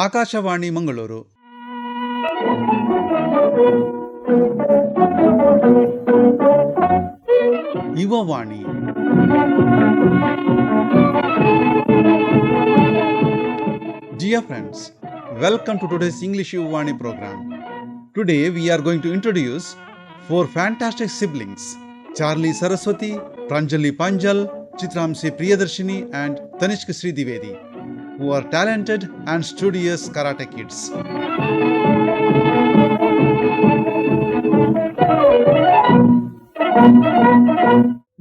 Akashvani Mangaluru. Yuvavani. Dear friends, welcome to today's English Yuvavani program. Today we are going to introduce four fantastic siblings, Charlie Saraswathi, Pranjali Panjal, Chitransi Priyadarshini and Tanishq Dwivedi, who are talented and studious karate kids.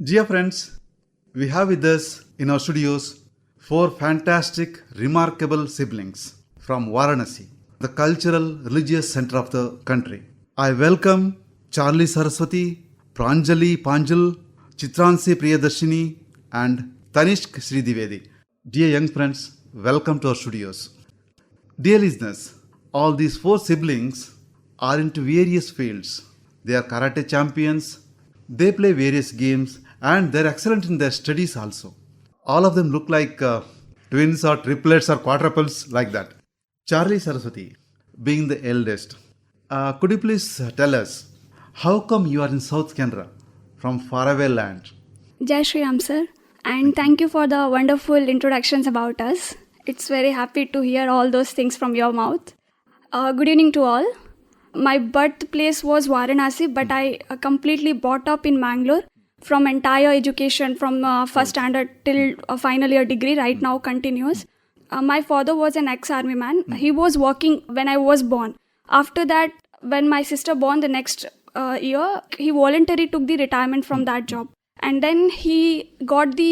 Dear friends, we have with us in our studios four fantastic, remarkable siblings from Varanasi, the cultural religious center of the country. I welcome Charlie Saraswathi, Pranjali Panjal, Chitransi Priyadarshini and Tanishq Dwivedi. Dear young friends, welcome to our studios. Dear listeners, all these four siblings are into various fields. They are karate champions, they play various games and they are excellent in their studies also. All of them look like twins or triplets or quadruples like that. Charlie Saraswathi, being the eldest, could you please tell us how come you are in South Canara from faraway land? Jai Shri Ram sir, and thank you for the wonderful introductions about us. It's very happy to hear all those things from your mouth. Good evening to all. My birthplace was Varanasi, but I completely brought up in Mangalore. From entire education from first standard till final year degree right now continues. My father was an ex-army man. He was working when I was born. After that, when my sister born the next year, he voluntarily took the retirement from that job. And then he got the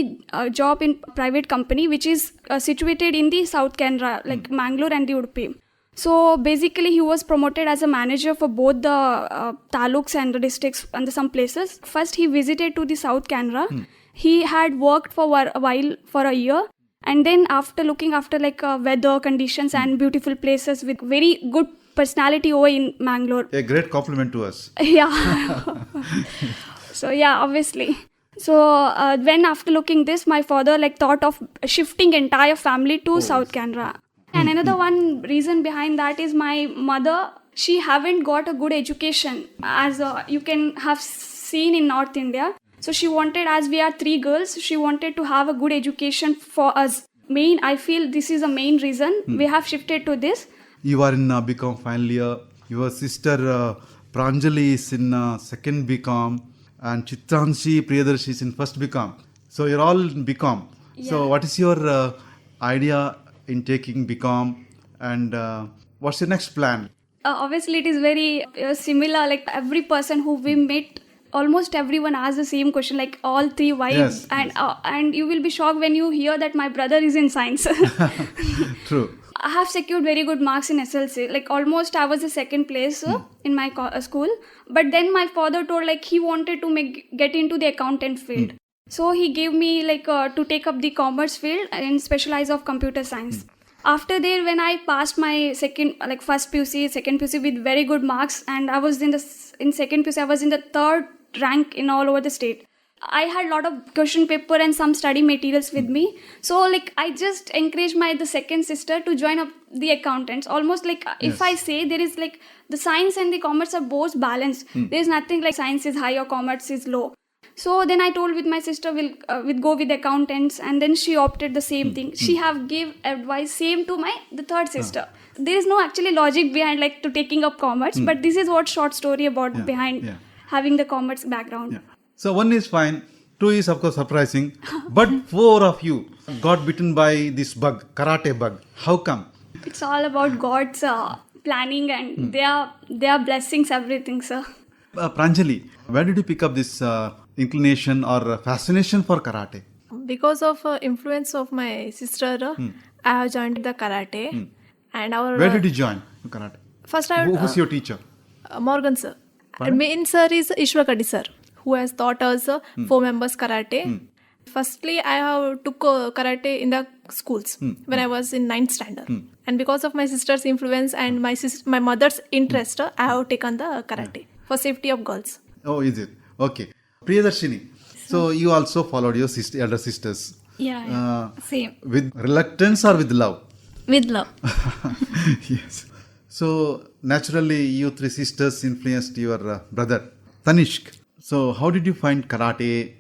job in private company which is situated in the South Canara, like Mangalore and the Udupi. So basically he was promoted as a manager for both the taluks and the districts and some places. First he visited to the South Canara. He had worked for a while for a year. And then after looking after like weather conditions and beautiful places with very good personality over in Mangalore. A great compliment to us. Yeah. So yeah, obviously. So when after looking this, my father like thought of shifting entire family to South Canara. And another one reason behind that is my mother, she haven't got a good education as you can have seen in North India. So she wanted, as we are three girls, she wanted to have a good education for us. I feel this is a main reason we have shifted to this. You are in BCom final year. Your sister Pranjali is in second BCom and Chitransi Priyadarshini is in first BCom. So you're all in BCom. Yeah. So what is your idea in taking BCom and what's your next plan? Obviously it is very similar, like every person who we meet, almost everyone asks the same question, like all three why. Yes, and you will be shocked when you hear that my brother is in science. True. I have secured very good marks in SLC, like almost I was the second place in my school. But then my father told like he wanted to get into the accountant field. So he gave me like to take up the commerce field and specialize of computer science. After there, when I passed my first PUC, second PUC with very good marks, and I was in second PUC, I was in the third rank in all over the state. I had a lot of question paper and some study materials with me. So like I just encouraged the second sister to join up the accountants. Almost like if I say there is like the science and the commerce are both balanced. There is nothing like science is high or commerce is low. So then I told with my sister we'll go with accountants, and then she opted the same thing. She have gave advice same to the third sister. There is no actually logic behind like to taking up commerce, but this is what short story about behind having the commerce background. Yeah. So one is fine, two is of course surprising, but four of you got bitten by this bug, karate bug. How come? It's all about God's planning and their blessings, everything, sir. Pranjali, where did you pick up this inclination or fascination for karate? Because of influence of my sister, I have joined the karate. And where did you join karate? First, who's your teacher? Morgan sir. And main sir is Ishwakadi sir, who has taught us 4 members karate. Firstly, I have took karate in the schools when I was in 9th standard. And because of my sister's influence and my mother's interest, I have taken the karate for safety of girls. Oh, is it? Okay. Priyadarshini, so you also followed your elder sisters. Yeah. Same. With reluctance or with love? with love. Yes. So naturally, you three sisters influenced your brother Tanishq. So how did you find karate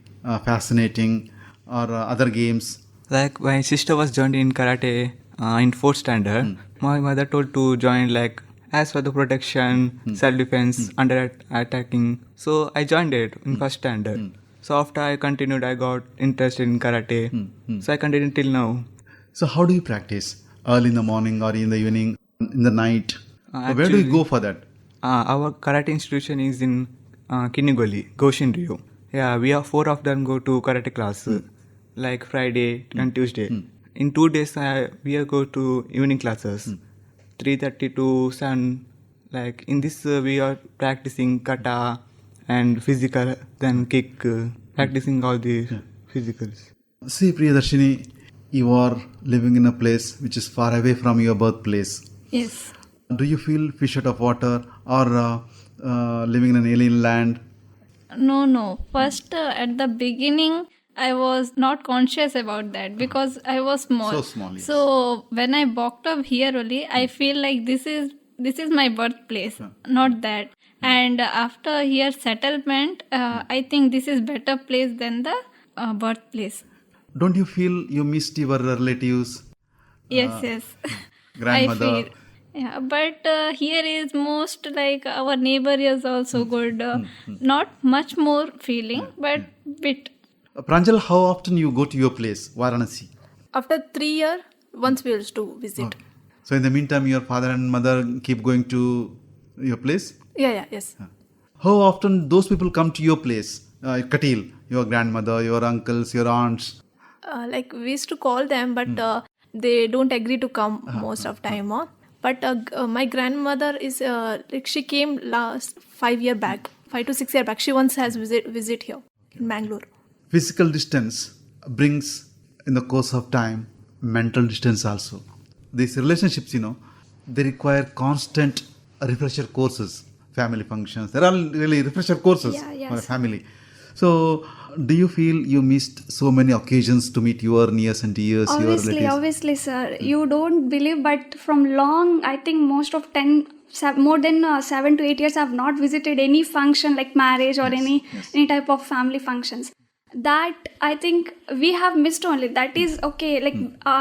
fascinating or other games? Like my sister was joined in karate in 4th standard. My mother told to join like as for the protection, self-defense, under attacking. So I joined it in 1st standard. So after I continued, I got interested in karate. So I continued till now. So how do you practice? Early in the morning or in the evening, in the night? Where do you Actually, go for that? Our karate institution is in Kinigoli, Goshin Rio. Yeah, we are 4 of them go to karate class, like Friday and Tuesday. In 2 days, we are go to evening classes, 3:30 to 7. Like in this, we are practicing kata and physical, then kick, practicing all the physicals. See, Priyadarshini, you are living in a place which is far away from your birthplace. Yes. Do you feel fish out of water or living in an alien land? No. First, at the beginning, I was not conscious about that because I was small. So small, yes. So when I walked up here only, I feel like this is my birthplace, not that. And after here settlement, I think this is better place than the birthplace. Don't you feel you missed your relatives, Yes. grandmother? I feel. Yeah, but here is most like our neighbor is also good. Not much more feeling, but bit. Pranjal, how often you go to your place, Varanasi? After 3 years, once we used to visit. So in the meantime, your father and mother keep going to your place? Yes. How often those people come to your place, Katil, your grandmother, your uncles, your aunts? Like we used to call them, but they don't agree to come most of time. But my grandmother is like she came last 5 year back, 5 to 6 year back. She once has visit here in Bangalore. Physical distance brings, in the course of time, mental distance also. These relationships, they require constant refresher courses, family functions. There are really refresher courses for a family. So, do you feel you missed so many occasions to meet your nears and dears, your relatives? Obviously, sir. You don't believe, but from long, I think more than 7 to 8 years, I've not visited any function like marriage or any type of family functions. That I think we have missed only. That is okay. Like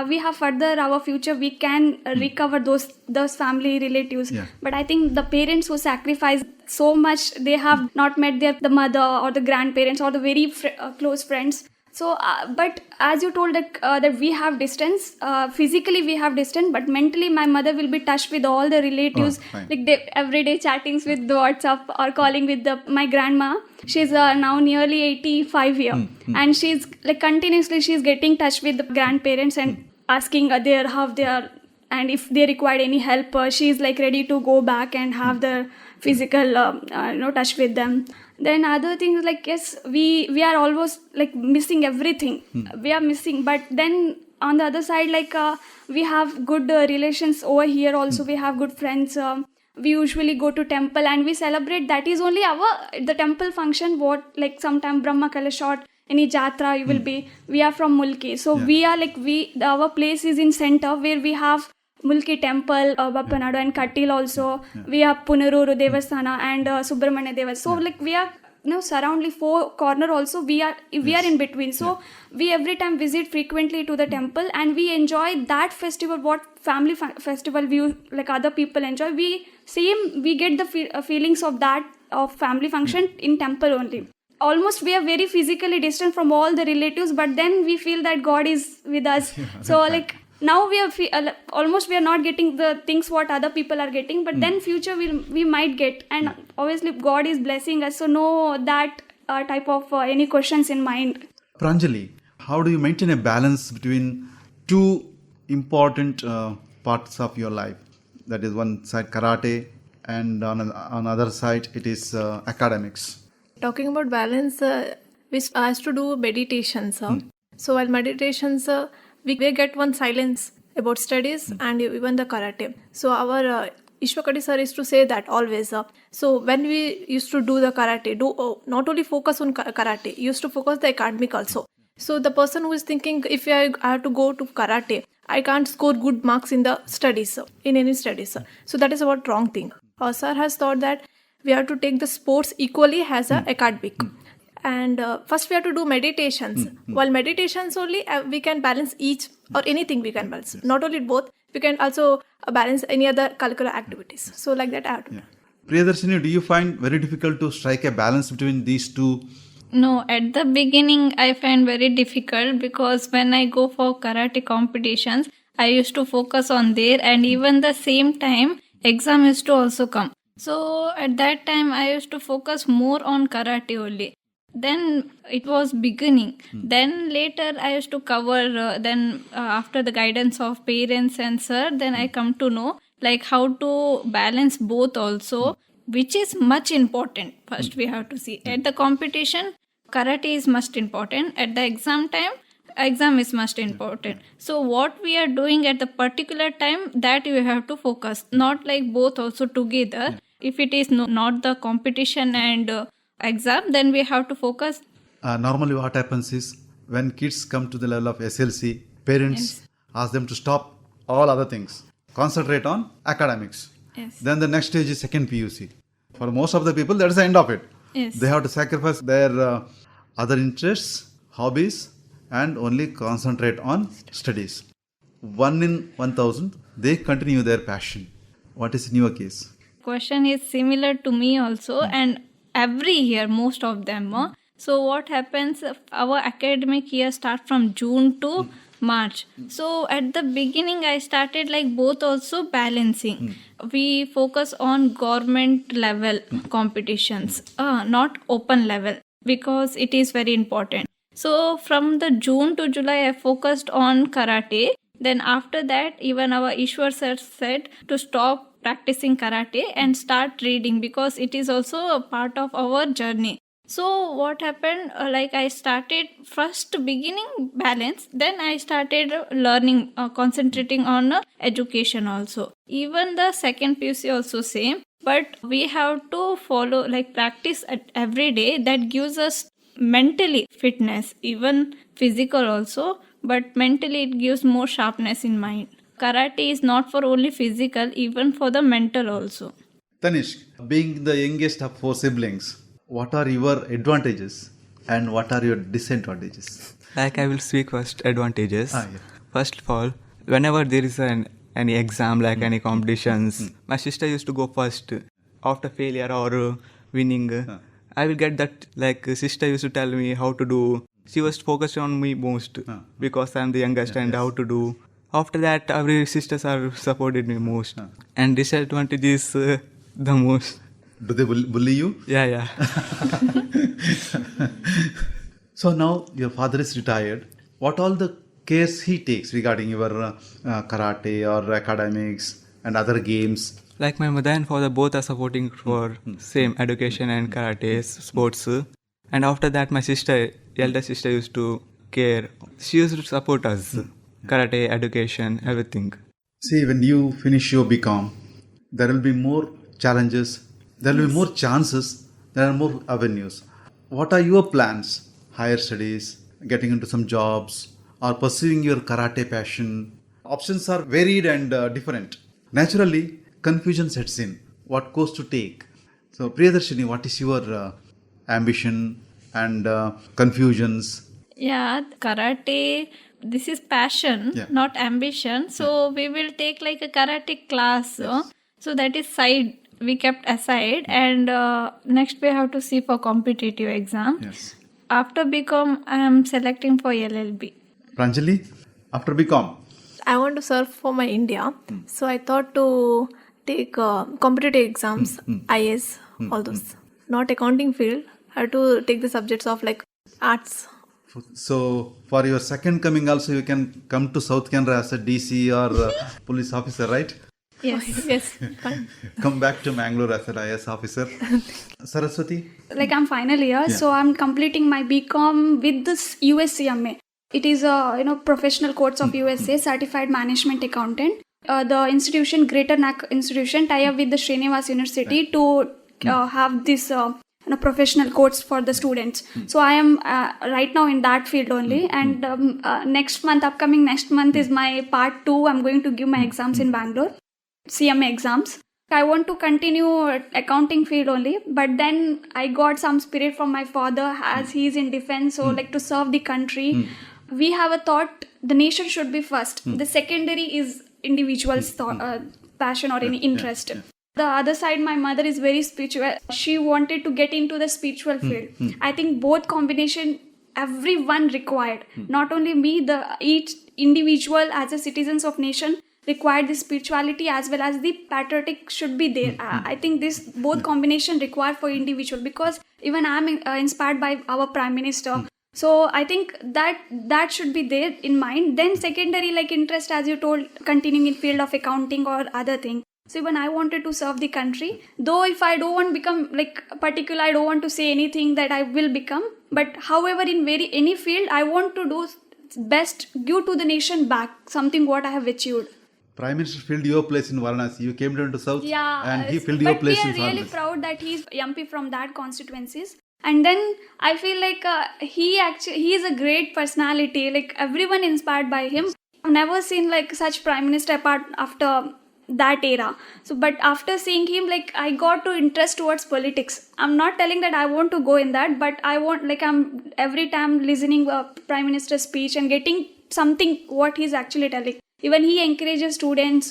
we have further our future. We can recover those family relatives. Yeah. But I think the parents who sacrifice so much, they have not met the mother or the grandparents or the very close friends. So, but as you told that we have distance, physically we have distance, but mentally my mother will be touched with all the relatives, like everyday chattings with the WhatsApp or calling with my grandma. She's now nearly 85 years, and she's like continuously she's getting touch with the grandparents and asking how they are, and if they require any help, she's like ready to go back and have the physical touch with them. Then other things like yes, we are almost like missing everything. We are missing, but then on the other side, like we have good relations over here. Also, we have good friends. We usually go to temple and we celebrate. That is only the temple function. What like sometime Brahma Kalash or any jatra you will be. We are from Mulki, so we are like our place is in center where we have Mulki temple, Bappanadu and Kattil also. We have Punaruru Devasthana and Subramanya Devasthana. So like we are surrounding 4 corner also we are in between. So we every time visit frequently to the temple and we enjoy that festival. What family festival view like other people enjoy. We get the feelings of that of family function in temple only. Almost we are very physically distant from all the relatives, but then we feel that God is with us. So like now we are almost we are not getting the things what other people are getting, but then future we might get, and obviously God is blessing us. So no that type of any questions in mind. Pranjali, how do you maintain a balance between two important parts of your life? That is one side karate, and on other side it is academics. Talking about balance, we has to do meditations. So while meditations, we get one silence about studies and even the karate. So our Ishwakadi sir used to say that always. So when we used to do the karate, not only focus on karate, used to focus the academic also. So the person who is thinking if I have to go to karate, I can't score good marks in the studies, in any studies. So that is about wrong thing. Our sir has thought that we have to take the sports equally as a academic. And first we have to do meditations. While meditations only, we can balance each or anything we can balance. Not only both, we can also balance any other curricular activities. So like that I have to do. Priyadarshini, do you find very difficult to strike a balance between these two? No, at the beginning I find very difficult because when I go for karate competitions, I used to focus on there, and even the same time exam used to also come. So at that time I used to focus more on karate only. Then it was beginning. Then later I used to cover, after the guidance of parents and sir, then I come to know like how to balance both also, which is much important. First we have to see at the competition, karate is most important. At the exam time, exam is most important. So what we are doing at the particular time, that you have to focus, not like both also together. If it is not the competition and exam, then we have to focus. Normally what happens is when kids come to the level of SLC, parents ask them to stop all other things, concentrate on academics. Yes. Then the next stage is second PUC. For most of the people, that is the end of it. Yes. They have to sacrifice their other interests, hobbies, and only concentrate on studies. 1 in 1,000, they continue their passion. What is in your case? Question is similar to me also, and every year most of them. So what happens, our academic year starts from June to March. So at the beginning I started like both also balancing. We focus on government level competitions, not open level, because it is very important. So from the June to July I focused on karate. Then after that, even our Ishwar sir said to stop practicing karate and start reading, because it is also a part of our journey. So what happened, like I started first beginning balance, then I started learning, concentrating on education also. Even the second PUC also same, but we have to follow like practice at every day. That gives us mentally fitness, even physical also, but mentally it gives more sharpness in mind. Karate is not for only physical, even for the mental also. Tanishq, being the youngest of 4 siblings, what are your advantages and what are your disadvantages? Like I will speak first advantages. Yeah. First of all, whenever there is any exam, like any competitions, my sister used to go first. After failure or winning, I will get that, like sister used to tell me how to do. She was focused on me most because I am the youngest and how to do. After that, our sisters are supported me most. And disadvantage is the most. Do they bully you? Yeah. So now your father is retired. What all the cares he takes regarding your karate or academics and other games? Like my mother and father both are supporting for same education and karate, sports. And after that, my sister, elder sister used to care. She used to support us. Karate, education, everything. See, when you finish your BCom, there will be more challenges, there will be more chances, there are more avenues. What are your plans? Higher studies, getting into some jobs, or pursuing your karate passion? Options are varied and different. Naturally, confusion sets in. What course to take? So, Priyadarshini, what is your ambition and confusions? Yeah, karate, this is passion, not ambition. So we will take like a karate class. So that is side we kept aside, and next we have to see for competitive exam. Yes. After BCom, I am selecting for LLB. Pranjali, after BCom? I want to serve for my India. So I thought to take competitive exams, IS, all those. Not accounting field. I have to take the subjects of like arts. So, for your second coming also, you can come to South Canara as a DC or police officer, right? Yes. Yes, fine. Come back to Mangalore as an IS officer. Saraswathi? Like I'm final year, so I'm completing my BCom with this USCMA. It is a professional course of USA, Certified Management Accountant. The institution, Greater NAC institution, tie up with the Srinivas University to have this professional course for the students. So I am right now in that field only. And upcoming next month is my part 2. I'm going to give my exams in Bangalore, CMA exams. I want to continue accounting field only, but then I got some spirit from my father as he's in defense, so like to serve the country. We have a thought the nation should be first. The secondary is individual's passion or any interest. The other side, my mother is very spiritual. She wanted to get into the spiritual field. I think both combination, everyone required. Not only me, each individual as a citizens of nation required the spirituality as well as the patriotic should be there. I think this both combination required for individual, because even I'm inspired by our Prime Minister. So I think that should be there in mind. Then secondary, like interest, as you told, continuing in field of accounting or other thing. So even I wanted to serve the country, though if I don't want to become like particular, I don't want to say anything that I will become. But however, in any field, I want to do best, give to the nation back something what I have achieved. Prime Minister filled your place in Varanasi. You came down to South and he filled your place in Varanasi. But we are really proud that he's MP from that constituencies. And then I feel like he is a great personality. Like everyone inspired by him. I've never seen like such Prime Minister apart after that era. So but after seeing him, like I got to interest towards politics. I'm not telling that I want to go in that, but I want, like, I'm every time listening Prime Minister's speech and getting something what he's actually telling. Even he encourages students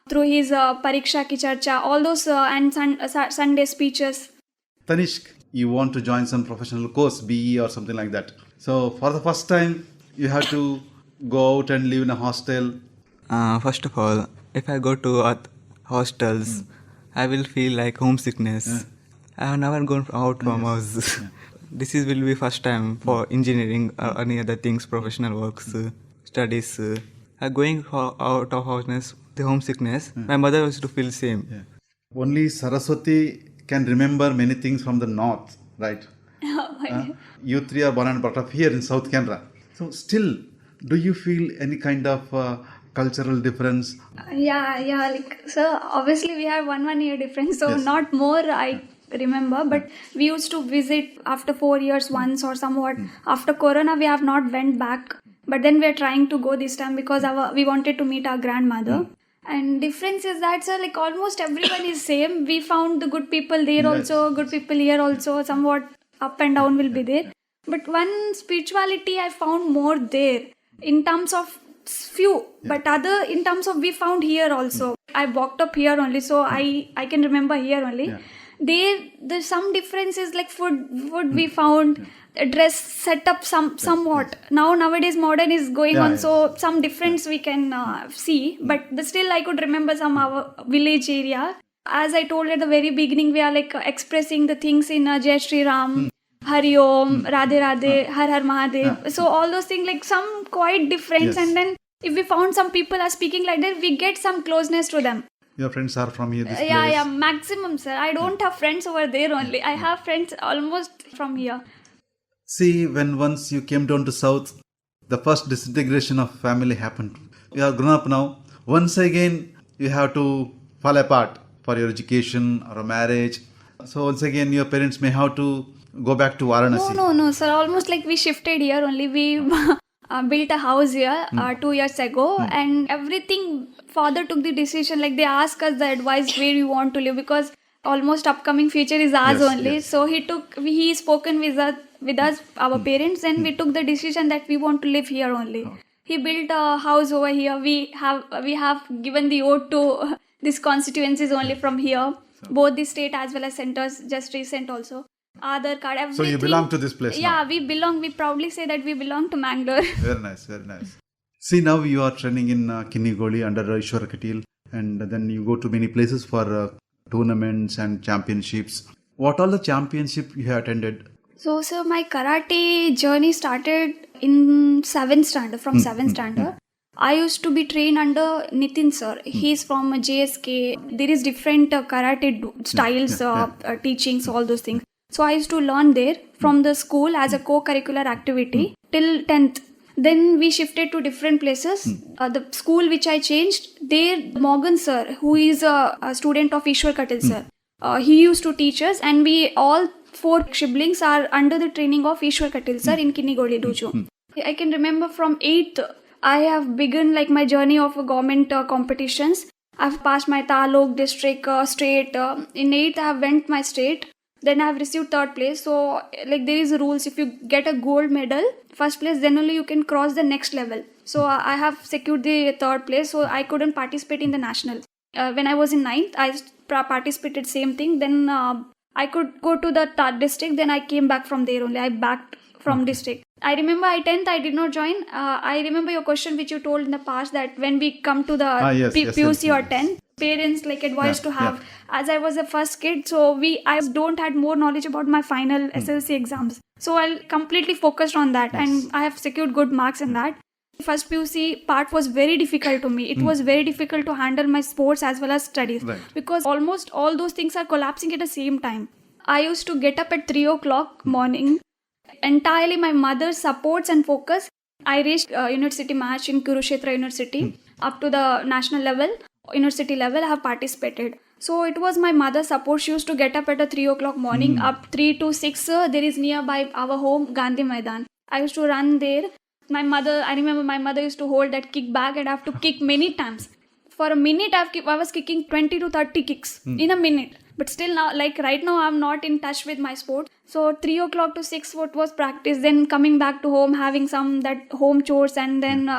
through his Pariksha Ki Charcha, all those and Sunday speeches. Tanishq, you want to join some professional course, BE or something like that. So for the first time, you have to go out and live in a hostel. First of all, if I go to hostels, I will feel like homesickness. I have never gone out from house. This will be first time for engineering or any other things, professional works, studies. Going out of house, the homesickness, my mother used to feel same. Only Saraswathi can remember many things from the north, right? You three are born and brought up here in South Canara. So still, do you feel any kind of cultural difference? Yeah. Like, so obviously we have one year difference, so not more I remember, but we used to visit after 4 years once or somewhat. After Corona, we have not went back. But then we are trying to go this time because we wanted to meet our grandmother. And difference is that, sir, like almost everyone is same. We found the good people there also, good people here also, somewhat up and down will be there. But one spirituality I found more there in terms of few, but other in terms of we found here also. I walked up here only, so I can remember here only. There's some differences like food we found. Dress set up somewhat. Nowadays modern is going on, so some difference we can see, but still I could remember some our village area. As I told at the very beginning, we are like expressing the things in Jai Shri Ram, Hari Om, Radhe Radhe, Har Har Mahadev. So all those things like some quite difference, and then if we found some people are speaking like that, we get some closeness to them. Your friends are from here, this place? Yeah, maximum, sir. I don't have friends over there only. I have friends almost from here. See, when once you came down to South, the first disintegration of family happened. You are grown up now. Once again, you have to fall apart for your education or a marriage. So once again, your parents may have to go back to Varanasi. No, sir. Almost like we shifted here only. We built a house here 2 years ago, and everything. Father took the decision. Like they asked us the advice where we want to live, because almost upcoming future is ours only. Yes. So he spoken with us, our parents, and we took the decision that we want to live here only. He built a house over here. We have given the oath to these constituencies only from here, both the state as well as centers, just recent also. Aadhaar card, everything. So you belong to this place now? Yeah, we belong. We proudly say that we belong to Mangalore. Very nice, very nice. See, now you are training in Kinnigoli under Ishwar Katil, and then you go to many places for tournaments and championships. What all the championships you have attended? So, sir, my karate journey started in 7th standard, from 7th standard. I used to be trained under Nitin sir. He's from JSK. There is different karate styles, teachings, all those things. So I used to learn there from the school as a co-curricular activity till 10th. Then we shifted to different places. The school which I changed, there Morgan sir, who is a student of Ishwar Katil sir, he used to teach us, and we all 4 siblings are under the training of Ishwar Katil sir in Kinnigoli Dojo. I can remember from 8th, I have begun like my journey of government competitions. I've passed my taluk, district, state. In 8th, I have went my state. Then I have received 3rd place. So like there is rules. If you get a gold medal, 1st place, then only you can cross the next level. So I have secured the 3rd place. So I couldn't participate in the national. When I was in 9th, I participated same thing. Then I could go to the district. Then I came back from there only. I backed from district. I remember 10th I did not join. I remember your question which you told in the past that when we come to the PUC or 10, parents like advised to have. As I was the first kid, so I don't had more knowledge about my final SLC exams. So I completely focused on that and I have secured good marks in that. First PUC part was very difficult to me. It was very difficult to handle my sports as well as studies because almost all those things are collapsing at the same time. I used to get up at 3 o'clock morning. Entirely my mother's supports and focus. I reached university match in Kurukshetra University up to the national level, university level. I have participated. So it was my mother's support. She used to get up at a 3 o'clock morning, up 3 to 6. There is nearby our home Gandhi Maidan. I used to run there. I remember my mother used to hold that kick bag and I have to kick many times. For a minute, I was kicking 20 to 30 kicks in a minute. But still now, like right now, I'm not in touch with my sport. So 3 o'clock to 6 what was practice. Then coming back to home, having some that home chores and then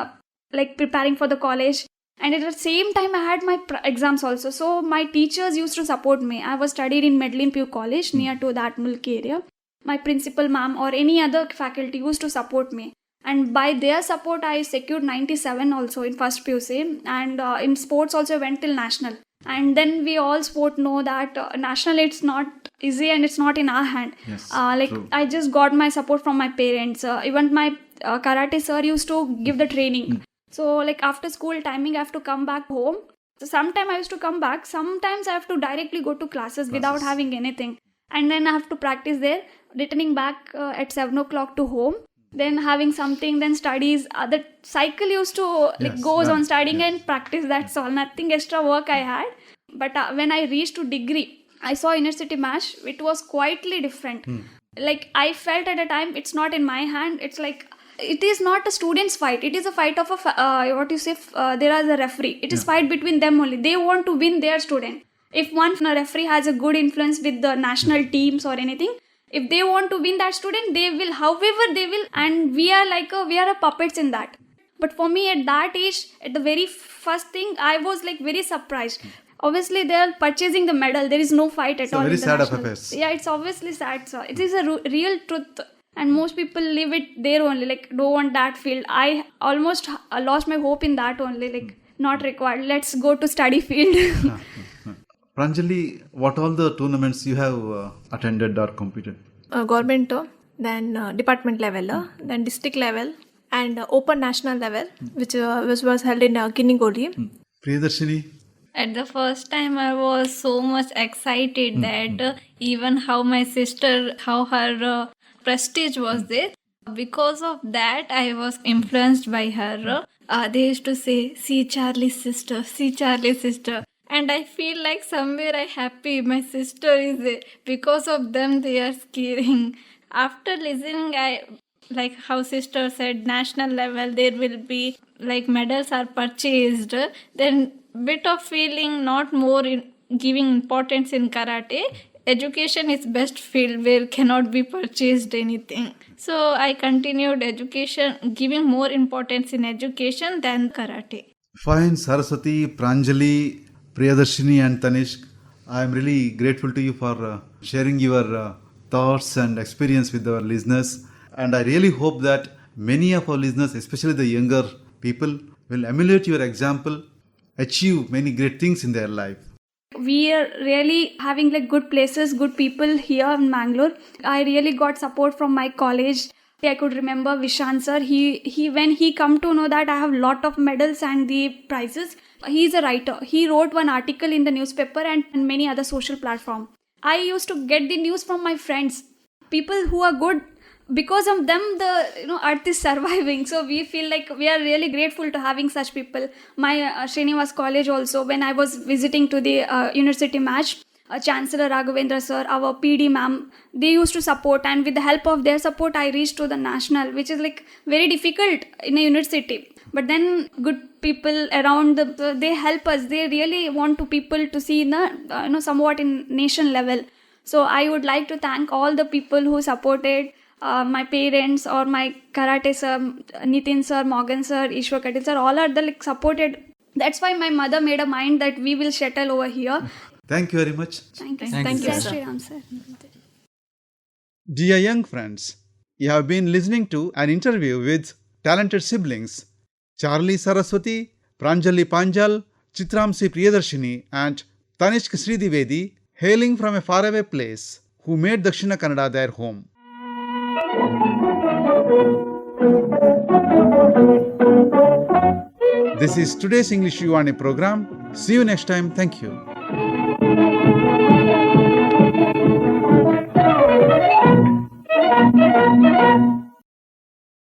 like preparing for the college. And at the same time, I had my exams also. So my teachers used to support me. I was studied in Medlin Pugh College near to that Mulki area. My principal ma'am or any other faculty used to support me. And by their support, I secured 97 also in first PUC. And in sports also I went till national. And then we all sport know that national it's not easy and it's not in our hand. True. I just got my support from my parents. Even my karate sir used to give the training. So like after school timing, I have to come back home. So sometimes I used to come back. Sometimes I have to directly go to classes without having anything. And then I have to practice there. Returning back at 7 o'clock to home. Then having something, then studies. The cycle used to goes on studying and practice. That's all. Nothing extra work I had. But when I reached to degree, I saw university match. It was quietly different. Like I felt at a time, it's not in my hand. It's like it is not a student's fight. It is a fight of there is a referee. It is fight between them only. They want to win their student. If one referee has a good influence with the national teams or anything. If they want to win that student, they will, however they will, and we are a puppets in that. But for me at that age, at the very first thing, I was like very surprised. Obviously, they are purchasing the medal. There is no fight at all. It's a very sad affair. Yeah, it's obviously sad. So it is a real truth. And most people leave it there only, like don't want that field. I almost lost my hope in that only, like not required. Let's go to study field. Pranjali, what all the tournaments you have attended or competed? Government, then department level, then district level, and open national level, which was held in Kinnigoli. Priyadarshini? At the first time, I was so much excited that even how my sister, how her prestige was there. Because of that, I was influenced by her. They used to say, see Charlie's sister, see Charlie's sister. And I feel like somewhere I'm happy my sister is there. Because of them, they are skiing. After listening, I like how sister said, national level, there will be like medals are purchased. Then bit of feeling not more in giving importance in karate. Education is best field where cannot be purchased anything. So I continued education, giving more importance in education than karate. Fine, Saraswathi, Pranjali, Priyadarshini and Tanishq, I am really grateful to you for sharing your thoughts and experience with our listeners. And I really hope that many of our listeners, especially the younger people, will emulate your example, achieve many great things in their life. We are really having like good places, good people here in Mangalore. I really got support from my college. I could remember Vishan sir. He when he come to know that I have lot of medals and the prizes. He is a writer. He wrote one article in the newspaper and many other social platforms. I used to get the news from my friends, people who are good. Because of them, the earth is surviving. So we feel like we are really grateful to having such people. My Srinivas college also, when I was visiting to the university match, Chancellor Raghavendra sir, our PD ma'am, they used to support, and with the help of their support, I reached to the national, which is like very difficult in a university. But then good people around they help us. They really want to people to see in the somewhat in nation level. So I would like to thank all the people who supported my parents or my karate sir, Nitin sir, Morgan sir, Ishwar Katil sir. All are the supported. That's why my mother made a mind that we will settle over here. Thank you very much. Thank you. Thank you, Jai sir. Shri Ram, sir. Dear young friends, you have been listening to an interview with talented siblings Charlie Saraswathi, Pranjali Panjal, Chitransi Priyadarshini and Tanishq Dwivedi, hailing from a faraway place, who made Dakshina Kannada their home. This is today's English Yuvavani program. See you next time. Thank you.